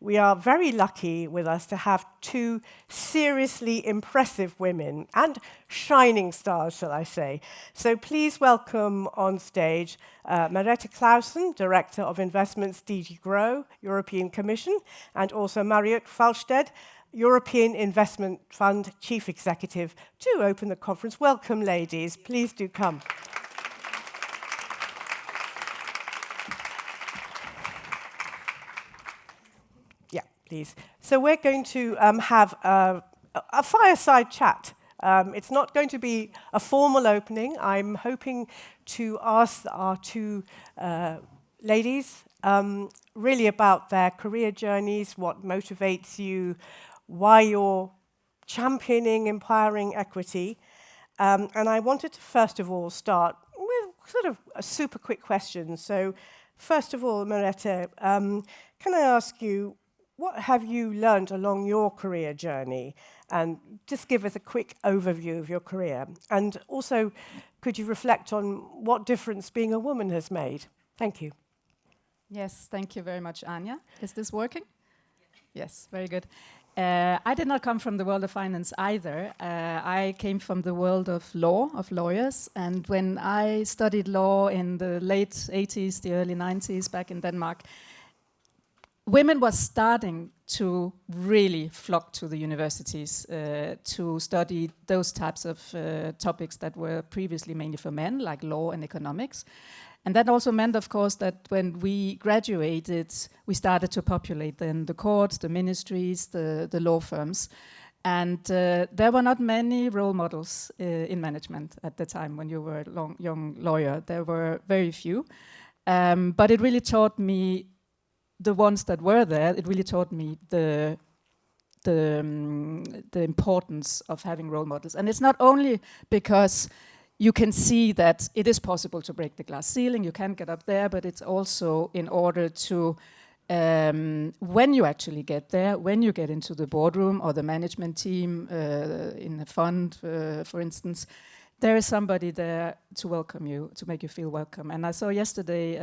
we are very lucky with us to have two seriously impressive women and shining stars, shall I say. So please welcome on stage Merete Clausen, Director of Investments, DG GROW, European Commission, and also Marjut Falkstedt, European Investment Fund Chief Executive, to open the conference. Welcome, ladies. Please do come. Yeah, please. So we're going to have a fireside chat. It's not going to be a formal opening. I'm hoping to ask our two ladies really about their career journeys, what motivates you, why you're championing empowering equity. And I wanted to first of all start with sort of a super quick question. So first of all, Merete, can I ask you, what have you learned along your career journey? And just give us a quick overview of your career. And also, could you reflect on what difference being a woman has made? Thank you. Yes, thank you very much, Anja. Is this working? Yes, very good. I did not come from the world of finance either. I came from the world of law, of lawyers. And when I studied law in the late 80s, the early 90s, back in Denmark, women were starting to really flock to the universities to study those types of topics that were previously mainly for men, like law and economics. And that also meant, of course, that when we graduated, we started to populate then the courts, the ministries, the law firms. And there were not many role models in management at the time when you were a young lawyer. There were very few. But it really taught me, the ones that were there, it really taught me the importance of having role models. And it's not only because you can see that it is possible to break the glass ceiling, you can get up there, but it's also in order to, when you actually get there, when you get into the boardroom or the management team in a fund, for instance, there is somebody there to welcome you, to make you feel welcome. And I saw yesterday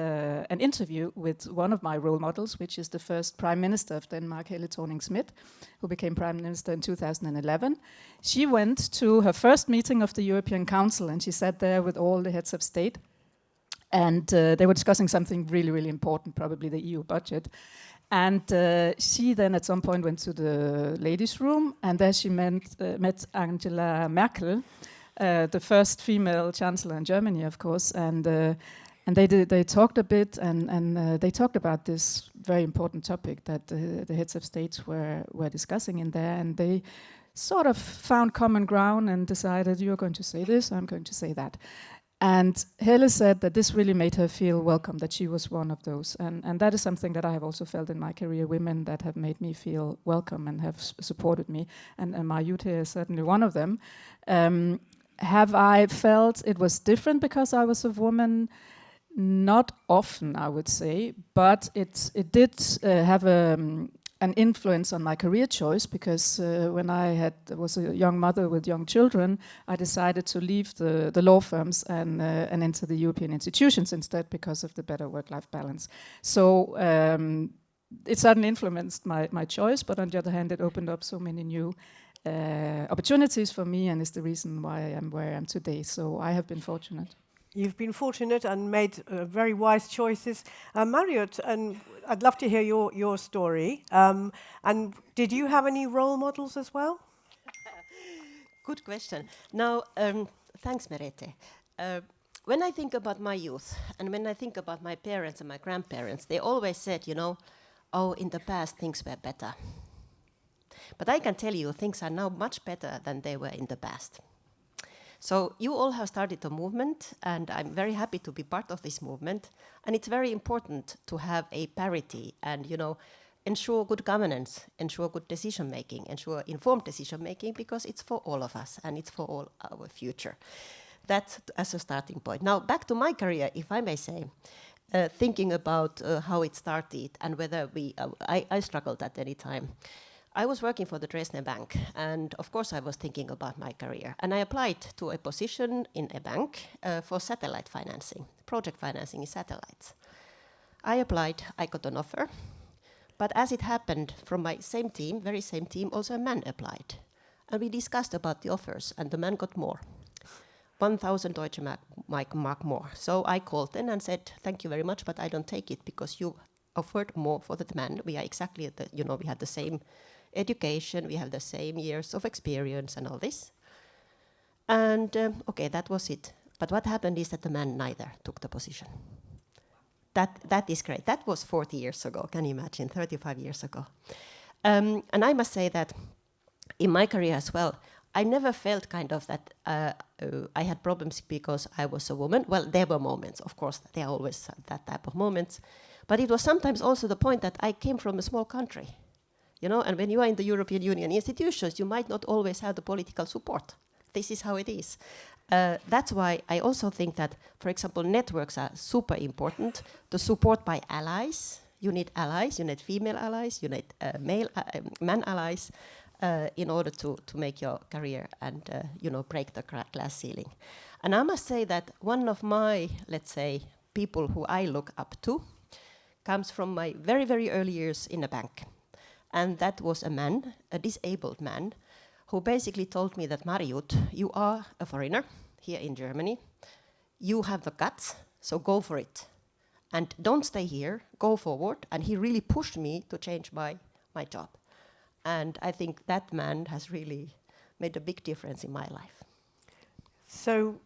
an interview with one of my role models, which is the first Prime Minister of Denmark, Helle Thorning-Schmidt, who became Prime Minister in 2011. She went to her first meeting of the European Council, and she sat there with all the heads of state. And they were discussing something really, really important, probably the EU budget. And she then at some point went to the ladies' room, and there she met Angela Merkel, the first female chancellor in Germany, of course, and they talked a bit, and they talked about this very important topic that the heads of states were discussing in there, and they sort of found common ground and decided, you're going to say this, I'm going to say that. And Helle said that this really made her feel welcome, that she was one of those. And that is something that I have also felt in my career, women that have made me feel welcome and have supported me. And Marjut is certainly one of them. Have I felt it was different because I was a woman? Not often, I would say, but it did have an influence on my career choice, because when I was a young mother with young children, I decided to leave the law firms and enter the European institutions instead, because of the better work-life balance. So it certainly influenced my choice, but on the other hand, it opened up so many new opportunities for me, and is the reason why I am where I am today. So I have been fortunate. You've been fortunate and made very wise choices. Marjut, and I'd love to hear your story. And did you have any role models as well? Good question. Now, thanks, Merete. When I think about my youth, and when I think about my parents and my grandparents, they always said, oh, in the past things were better. But I can tell you, things are now much better than they were in the past. So you all have started a movement, and I'm very happy to be part of this movement. And it's very important to have a parity and, ensure good governance, ensure good decision-making, ensure informed decision-making, because it's for all of us and it's for all our future. That's as a starting point. Now, back to my career, if I may say, thinking about how it started and whether I struggled at any time. I was working for the Dresdner Bank, and of course I was thinking about my career. And I applied to a position in a bank for satellite financing, project financing in satellites. I applied, I got an offer, But as it happened, from my same team, very same team, also a man applied. And we discussed about the offers, and the man got more. 1,000 Deutsche Mark more. So I called then and said, thank you very much, but I don't take it because you offered more for that man. We are exactly at the, we have the same education, we have the same years of experience and all this. And okay, that was it. But what happened is that the man neither took the position. That is great. That was 40 years ago. Can you imagine? 35 years ago. And I must say that in my career as well, I never felt kind of that I had problems because I was a woman. Well, there were moments, of course, there are always that type of moments. But it was sometimes also the point that I came from a small country. And when you are in the European Union institutions, you might not always have the political support. This is how it is. That's why I also think that, for example, networks are super important. The support by allies. You need allies, you need female allies, you need man allies in order to make your career and break the glass ceiling. And I must say that one of my, let's say, people who I look up to comes from my very, very early years in a bank. And that was a man, a disabled man, who basically told me that, Marjut, you are a foreigner here in Germany. You have the guts, so go for it. And don't stay here, go forward. And he really pushed me to change my job. And I think that man has really made a big difference in my life. So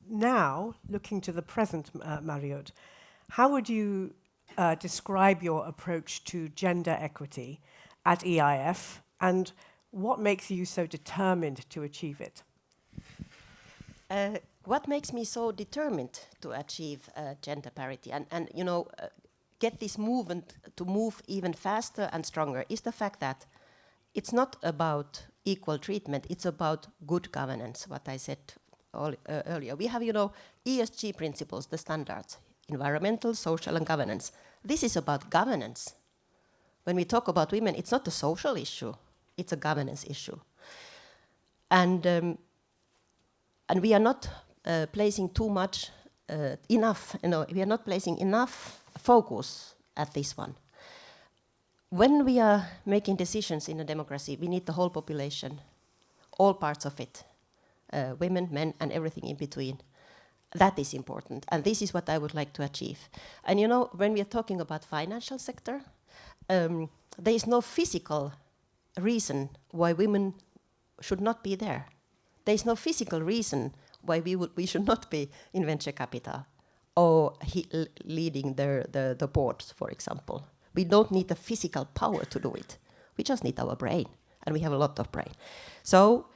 now, looking to the present, Marjut, how would you describe your approach to gender equity at EIF, and what makes you so determined to achieve it? What makes me so determined to achieve gender parity and get this movement to move even faster and stronger is the fact that it's not about equal treatment, it's about good governance, what I said earlier. We have, ESG principles, the standards, environmental, social, and governance. This is about governance. When we talk about women, it's not a social issue, it's a governance issue. And we are not placing too much, enough, we are not placing enough focus at this one. When we are making decisions in a democracy, we need the whole population, all parts of it, women, men, and everything in between. That is important, and this is what I would like to achieve. And when we are talking about financial sector, there is no physical reason why women should not be there. There is no physical reason why we should not be in venture capital or leading the boards, for example. We don't need the physical power to do it. We just need our brain, and we have a lot of brain. So,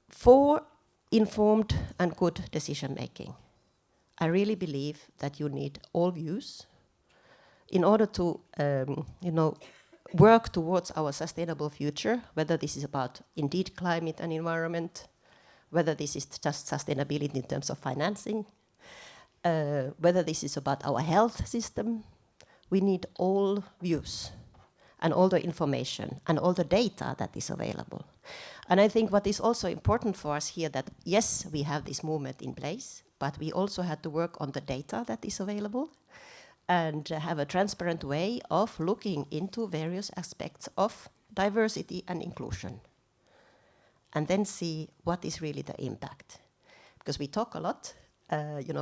for informed and good decision making, I really believe that you need all views in order to, work towards our sustainable future, whether this is about indeed climate and environment, whether this is just sustainability in terms of financing, whether this is about our health system. We need all views and all the information and all the data that is available. And I think what is also important for us here that, yes, we have this movement in place, but we also had to work on the data that is available and have a transparent way of looking into various aspects of diversity and inclusion. And then see what is really the impact. Because we talk a lot,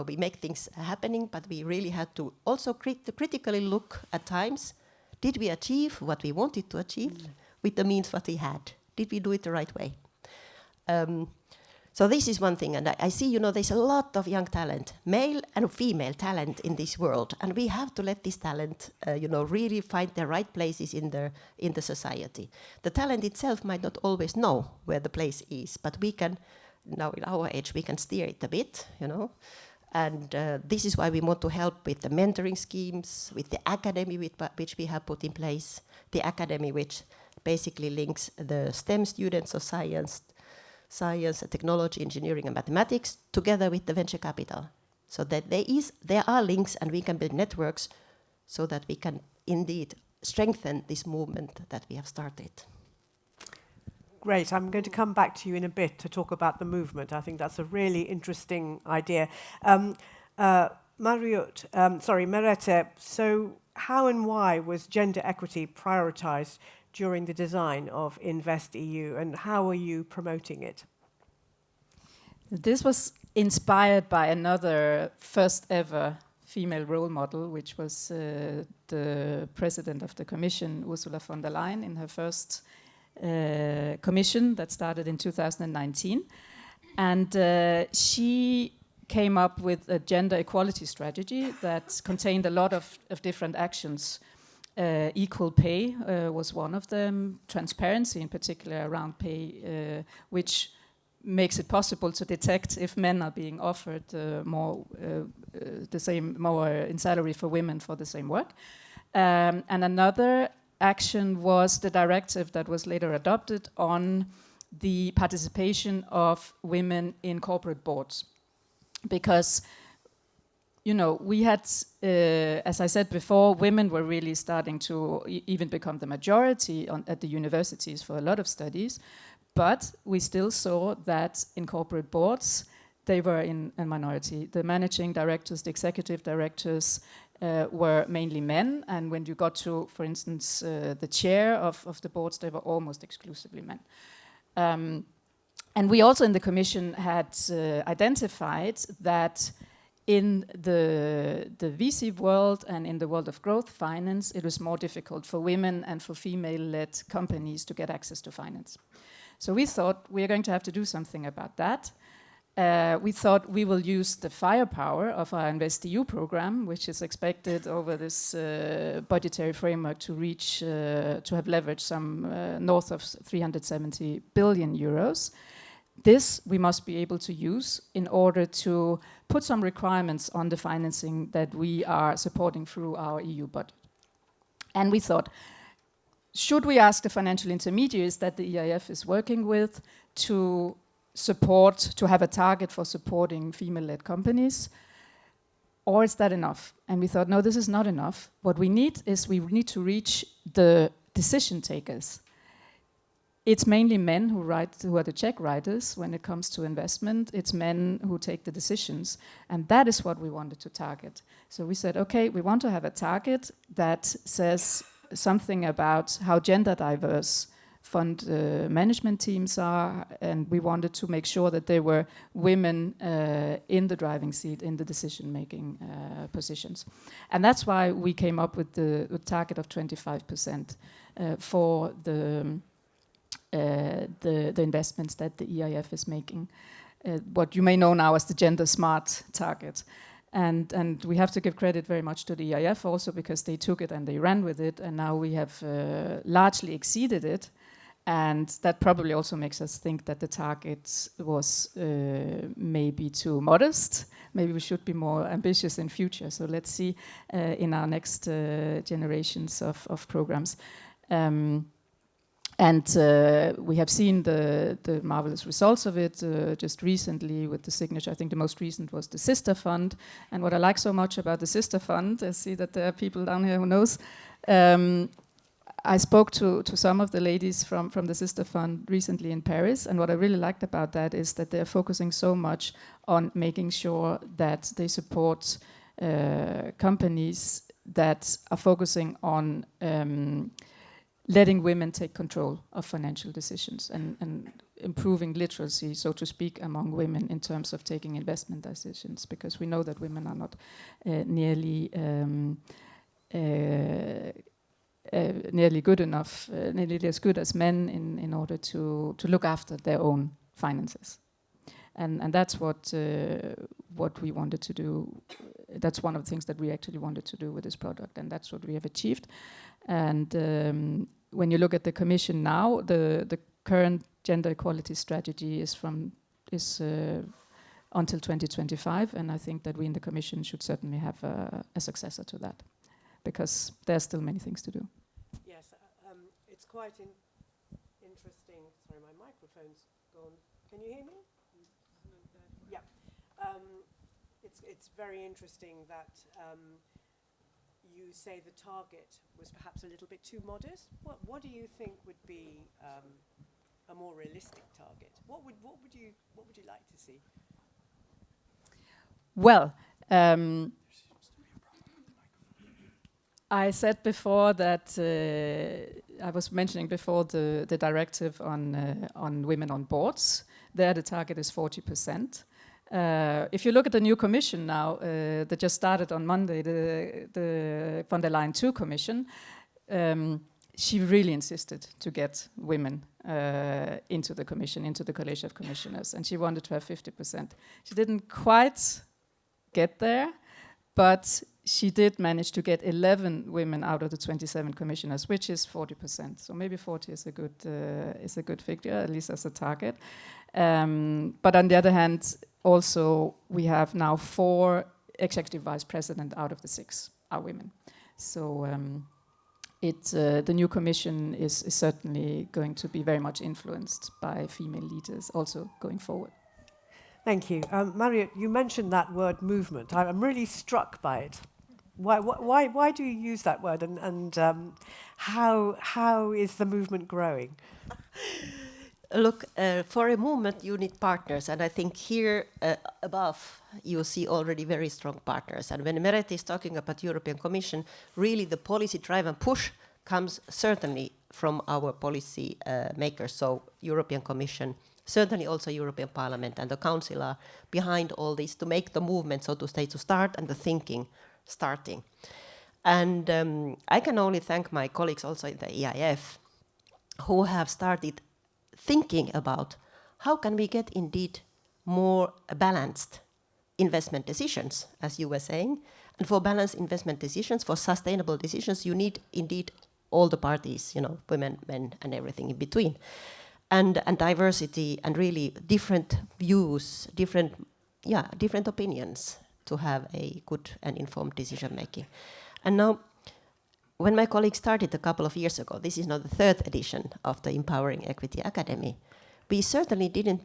we make things happening, but we really had to also critically look at times, did we achieve what we wanted to achieve with the means what we had? Did we do it the right way? So this is one thing, and I see, there's a lot of young talent, male and female talent in this world, and we have to let this talent, really find their right places in the society. The talent itself might not always know where the place is, but we can, now in our age, we can steer it a bit, and this is why we want to help with the mentoring schemes, with the academy which we have put in place, the academy which basically links the STEM students of science, technology, engineering, and mathematics together with the venture capital. So that there are links and we can build networks so that we can indeed strengthen this movement that we have started. Great. I'm going to come back to you in a bit to talk about the movement. I think that's a really interesting idea. Merete, so how and why was gender equity prioritized during the design of InvestEU, and how are you promoting it? This was inspired by another first ever female role model, which was the president of the Commission, Ursula von der Leyen, in her first commission that started in 2019. And she came up with a gender equality strategy that contained a lot of different actions. Equal pay was one of them, transparency in particular around pay, which makes it possible to detect if men are being offered more in salary for women for the same work. And another action was the directive that was later adopted on the participation of women in corporate boards. Because, you know, we had, as I said before, women were really starting to even become the majority at the universities for a lot of studies. But we still saw that in corporate boards, they were in a minority. The managing directors, the executive directors were mainly men. And when you got to, for instance, the chair of the boards, they were almost exclusively men. And we also in the Commission had identified that in the VC world and in the world of growth finance, it was more difficult for women and for female-led companies to get access to finance. So we thought we are going to have to do something about that. We thought we will use the firepower of our InvestEU program, which is expected over this budgetary framework to reach, to have leveraged some north of 370 billion euros. This we must be able to use in order to put some requirements on the financing that we are supporting through our EU budget. And we thought, should we ask the financial intermediaries that the EIF is working with to support, to have a target for supporting female-led companies, or is that enough? And we thought, no, this is not enough. What we need is we need to reach the decision takers. It's mainly men who are the check writers when it comes to investment. It's men who take the decisions. And that is what we wanted to target. So we said, okay, we want to have a target that says something about how gender diverse fund management teams are, and we wanted to make sure that there were women in the driving seat, in the decision-making positions. And that's why we came up with the target of 25% for the investments that the EIF is making. What you may know now as the gender smart target. And we have to give credit very much to the EIF also, because they took it and they ran with it, and now we have largely exceeded it. And that probably also makes us think that the target was maybe too modest. Maybe we should be more ambitious in future. So let's see in our next generations of programs. And we have seen the marvelous results of it just recently with the signature. I think the most recent was the Sister Fund. And what I like so much about the Sister Fund, I see that there are people down here who knows. I spoke to some of the ladies from the Sister Fund recently in Paris. And what I really liked about that is that they're focusing so much on making sure that they support companies that are focusing on letting women take control of financial decisions and improving literacy, so to speak, among women in terms of taking investment decisions, because we know that women are not nearly good enough, nearly as good as men in order to look after their own finances. And that's what we wanted to do. That's one of the things that we actually wanted to do with this product, and that's what we have achieved. And when you look at the Commission now, the current gender equality strategy is until 2025, and I think that we in the Commission should certainly have a successor to that, because there are still many things to do. Yes, it's quite interesting. Sorry, my microphone's gone. Can you hear me? Yeah. It's very interesting that you say the target was perhaps a little bit too modest. What do you think would be a more realistic target? What would you like to see? Well, I said before that I was mentioning before the directive on women on boards. There, the target is 40%. If you look at the new commission now, that just started on Monday, the von der Leyen II commission, she really insisted to get women into the commission, into the College of Commissioners, and she wanted to have 50%. She didn't quite get there, but she did manage to get 11 women out of the 27 commissioners, which is 40%. So maybe 40 is a good figure, at least as a target. But on the other hand, also we have now 4 executive vice presidents out of the 6 are women. So the new commission is certainly going to be very much influenced by female leaders also going forward. Thank you. Marjut, you mentioned that word movement. I'm really struck by it. Why do you use that word, and how is the movement growing? Look, for a movement you need partners, and I think here above you see already very strong partners. And when Merete is talking about European Commission, really the policy drive and push comes certainly from our policy makers, so European Commission, certainly also European Parliament and the Council are behind all this to make the movement, so to say, to start and the thinking starting. And I can only thank my colleagues also in the EIF who have started thinking about how can we get indeed more balanced investment decisions, as you were saying. And for balanced investment decisions, for sustainable decisions, you need indeed all the parties, women, men, and everything in between. And diversity and really different views, different opinions to have a good and informed decision making. And now, when my colleagues started a couple of years ago, this is now the 3rd edition of the EMpoewring Equity Academy, we certainly didn't,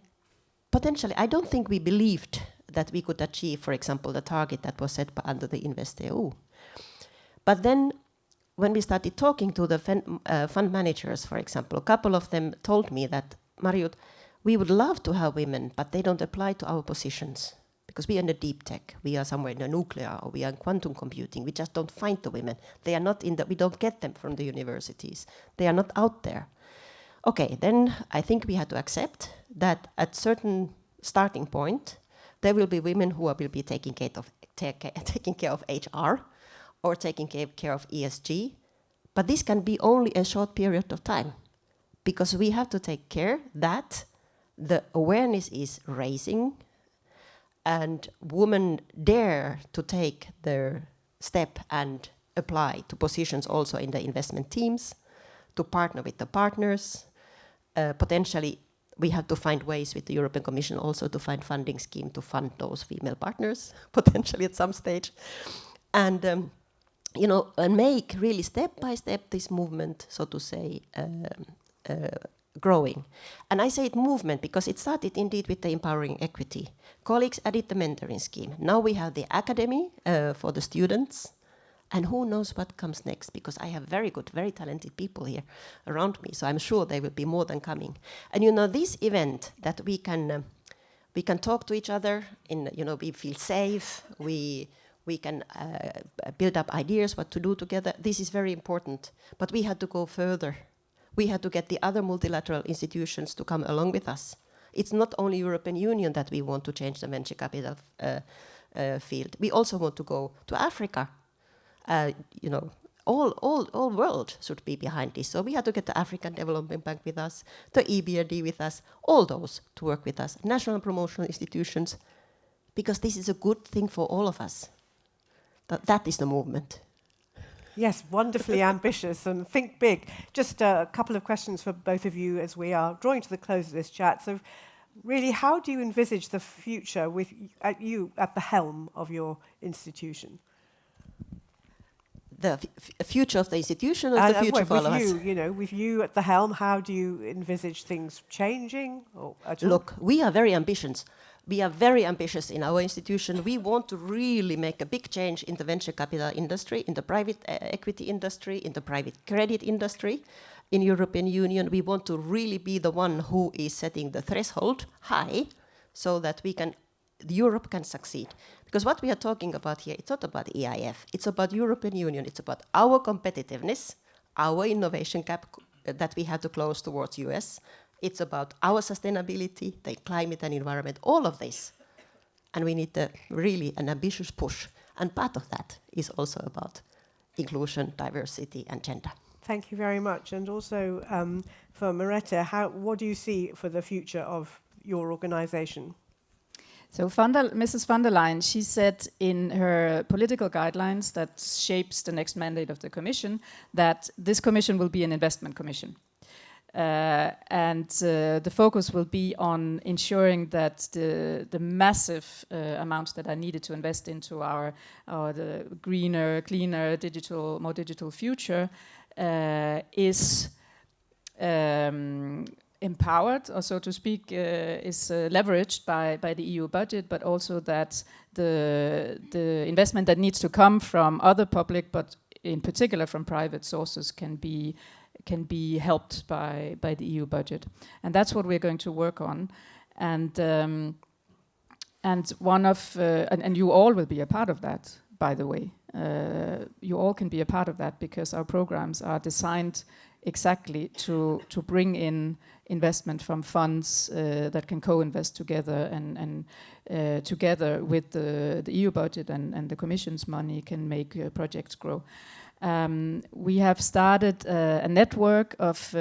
potentially, I don't think we believed that we could achieve, for example, the target that was set under the InvestEU. But then, when we started talking to the fund managers, for example, a couple of them told me that, Marjut, we would love to have women, but they don't apply to our positions. Because we are in the deep tech, we are somewhere in the nuclear, or we are in quantum computing, we just don't find the women. They are not we don't get them from the universities. They are not out there. Okay, then I think we had to accept that at certain starting point, there will be women who will be taking care of HR, or taking care of ESG, but this can be only a short period of time, because we have to take care that the awareness is raising, and women dare to take their step and apply to positions also in the investment teams, to partner with the partners. Potentially, we have to find ways with the European Commission also to find funding scheme to fund those female partners, potentially at some stage. And, and make really step by step this movement, so to say, growing. And I say it movement because it started indeed with the EMpoewring Equity. Colleagues added the mentoring scheme. Now we have the academy for the students. And who knows what comes next, because I have very good, very talented people here around me. So I'm sure they will be more than coming. And this event that we can talk to each other, we feel safe, we can build up ideas what to do together. This is very important. But we had to go further. We had to get the other multilateral institutions to come along with us. It's not only European Union that we want to change the venture capital field. We also want to go to Africa. All world should be behind this. So we had to get the African Development Bank with us, the EBRD with us, all those to work with us, national promotional institutions, because this is a good thing for all of us. That is the movement. Yes, wonderfully ambitious, and think big. Just a couple of questions for both of you as we are drawing to the close of this chat. So really, how do you envisage the future with you at the helm of your institution? The future of the institution, or the future for all of us? With you at the helm, how do you envisage things changing? Look, we are very ambitious. We are very ambitious in our institution. We want to really make a big change in the venture capital industry, in the private equity industry, in the private credit industry. In European Union, we want to really be the one who is setting the threshold high so that Europe can succeed. Because what we are talking about here, it's not about EIF, it's about European Union, it's about our competitiveness, our innovation gap that we have to close towards US. It's about our sustainability, the climate and environment, all of this. And we need really an ambitious push. And part of that is also about inclusion, diversity, and gender. Thank you very much. And also for Merete, what do you see for the future of your organization? So Mrs. von der Leyen, she said in her political guidelines that shapes the next mandate of the Commission that this Commission will be an investment commission. And the focus will be on ensuring that the massive amounts that are needed to invest into the greener, cleaner, more digital future is empowered, or so to speak, is leveraged by the EU budget, but also that the investment that needs to come from other public, but in particular from private sources, can be helped by the EU budget, and that's what we're going to work on. And you all will be a part of that, by the way. You all can be a part of that because our programs are designed exactly to bring in investment from funds that can co-invest together, and together with the EU budget and the Commission's money can make projects grow. We have started a network of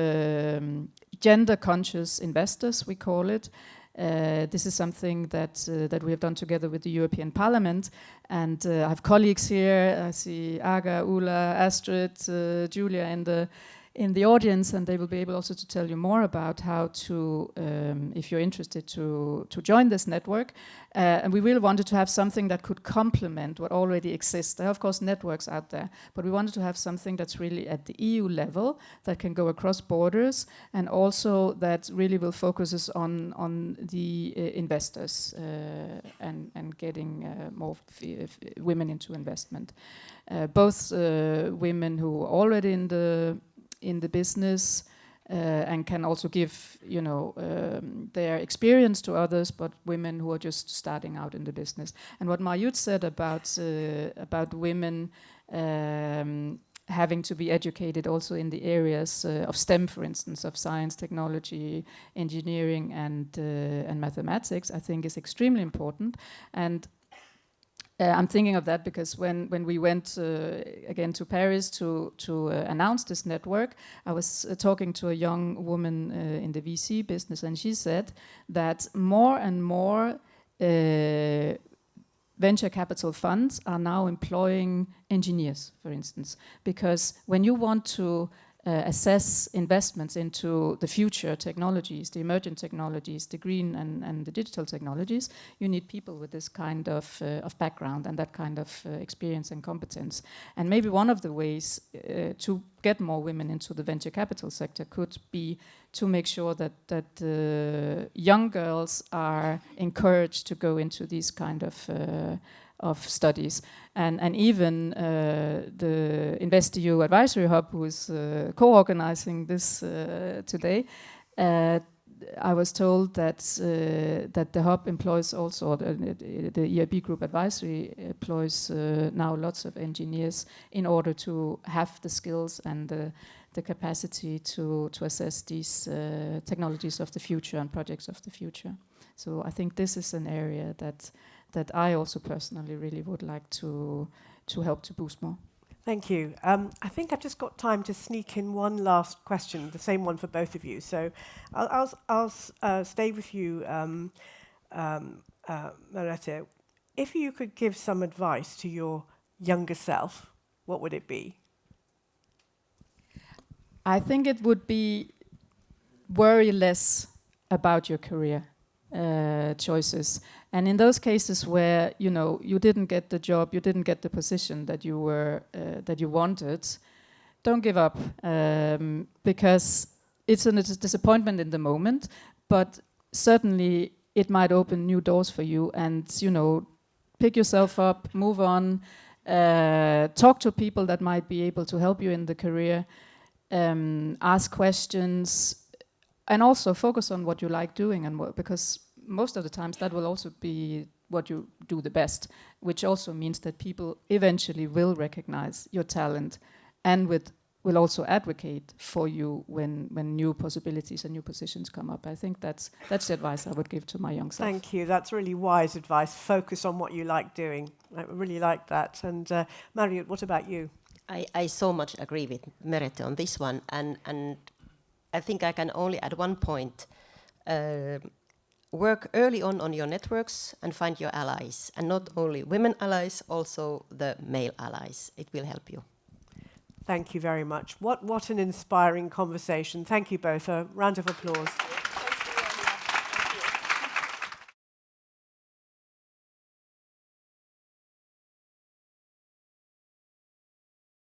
gender-conscious investors, we call it. This is something that we have done together with the European Parliament, and I have colleagues here. I see Aga, Ula, Astrid, Julia in the audience, and they will be able also to tell you more about how to, if you're interested, to join this network. And we really wanted to have something that could complement what already exists. There are, of course, networks out there, but we wanted to have something that's really at the EU level, that can go across borders, and also that really will focus on the investors and getting more women into investment. Both women who are already in the business and can also give, their experience to others, but women who are just starting out in the business. And what Marjut said about women having to be educated also in the areas of STEM, for instance, of science, technology, engineering, and mathematics, I think is extremely important. And I'm thinking of that because when we went again to Paris to announce this network, I was talking to a young woman in the VC business, and she said that more and more venture capital funds are now employing engineers, for instance, because when you want to assess investments into the future technologies, the emergent technologies, the green and the digital technologies, you need people with this kind of background and that kind of experience and competence. And maybe one of the ways to get more women into the venture capital sector could be to make sure that young girls are encouraged to go into these kind of studies. And even the InvestEU Advisory Hub, who is co-organizing this today, I was told that the hub employs also, the EIB Group Advisory employs now lots of engineers in order to have the skills and the capacity to assess these technologies of the future and projects of the future. So I think this is an area that I also personally really would like to help to boost more. Thank you. I think I've just got time to sneak in one last question, the same one for both of you. So I'll stay with you, Merete. If you could give some advice to your younger self, what would it be? I think it would be worry less about your career choices. And in those cases where you didn't get the job, you didn't get the position that you wanted, don't give up, because it's a disappointment in the moment, but certainly it might open new doors for you. And pick yourself up, move on, talk to people that might be able to help you in the career, ask questions, and also focus on what you like doing, and because most of the times that will also be what you do the best, which also means that people eventually will recognize your talent and will also advocate for you when new possibilities and new positions come up. I think that's the advice I would give to my young self. Thank you. That's really wise advice. Focus on what you like doing. I really like that. And Marjut, what about you? I so much agree with Merete on this one, and I think I can only add one point. Work early on your networks and find your allies, and not only women allies, also the male allies. It will help you. Thank you very much. What an inspiring conversation. Thank you both. A round of applause.